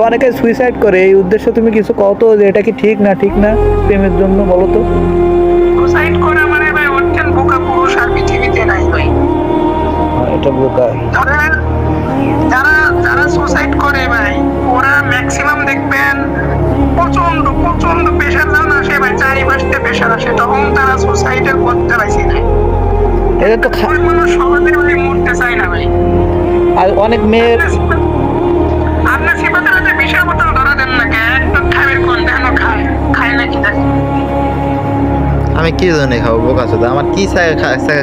অনেকে সুইসাইড করে, এই উদ্দেশ্য তুমি কিছু কও তো, যে এটা কি ঠিক না প্রেমের জন্য, বলো তো। সুসাইড করা মানে ভাই অত্যন্ত বোকা পুরুষ আর পৃথিবীতে নাই ভাই। এটা বোকা। ধরেন যারা যারা সুসাইড করে ভাই, ওরা ম্যাক্সিমাম দেখবেন প্রচন্ড প্রচন্ড প্রেশার যখন আসে ভাই, চারিপাশে প্রেশার আসে, তখন তারা সুসাইডের পথটা বেছে নেয়। এটা তো ওই মানুষ সহজে ভাই মরতে চায় না ভাই। আর অনেক মেয়ের আপনার সিপাতে বিষের বোতল ধরা দেন না কে, একটু খাবেন কোন দেন খায় খায় নাকি দেখ। আমি কি জন্য খাবো বোকা চোদা? আমার কি খাইছে?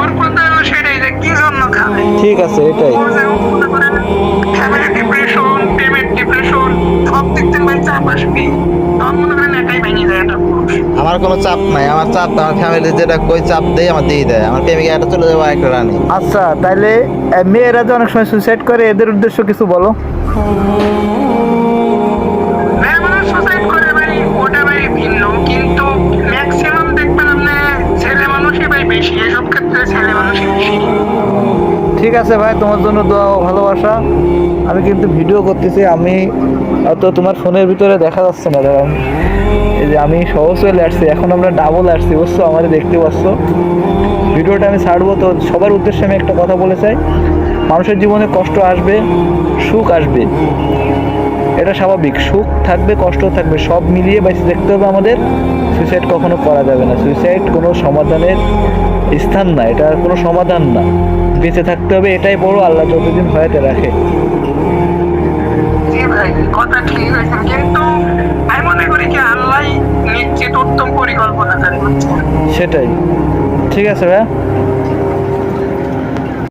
ওর কথা হলো সেটাই যে কি জন্য খায়। ঠিক আছে, এটাই। ফ্যামিলি ডিপ্রেশন, পেমেন্ট ডিপ্রেশন, সব দিক থেকে ভাই চাপ আসবে, তখন মনে করেন একাই ভেঙে যায় একটা পুরুষ। আমার কোনো চাপ নাই, আমার চাপ তো আমার ফ্যামিলি যেটা কই চাপ দেয় আমার দিয়ে দেয়। আমার প্রেমিকা একটা চলে যাবো একটা রানী। আচ্ছা, তাইলে মেয়েরা যে অনেক সময় সুইসাইড করে, এদের উদ্দেশ্য কিছু বলো। মেয়ে মানুষ সুসাইড করে ভাই, ওটা ভাই ভিন্ন, কিন্তু ম্যাক্সিমাম দেখবেন আপনি ছেলে মানুষই ভাই বেশি, এসব ক্ষেত্রে ছেলে মানুষই বেশি। ঠিক আছে ভাই, তোমার জন্য দোয়া ও ভালোবাসা। আমি কিন্তু ভিডিও করতেছি, আমি তো তোমার ফোনের ভিতরে দেখা যাচ্ছে না, দাঁড়াও। এই যে আমি সহজ চলে আসছি, এখন আমরা ডাবল আসছি, বুঝছো, আমাদের দেখতে পাচ্ছ। ভিডিওটা আমি ছাড়বো, তো সবার উদ্দেশ্যে আমি একটা কথা বলে চাই, মানুষের জীবনে কষ্ট আসবে, সুখ আসবে, এটা স্বাভাবিক। সুখ থাকবে, কষ্ট থাকবে, সব মিলিয়ে বেঁচে দেখতে হবে আমাদের। সুইসাইড কখনো করা যাবে না, সুইসাইড কোনো সমাধানের স্থান না, এটা কোনো সমাধান না। বেঁচে থাকতে হবে, এটাই বড়, আল্লাহ যতদিন হয়াতে রাখে। জি ভাই, কথা ঠিক হয়েছে, কিন্তু আমি মনে করি কি আল্লাহ নিশ্চিত উত্তম পরিকল্পনা জানি। সেটাই। ঠিক আছে ভাই।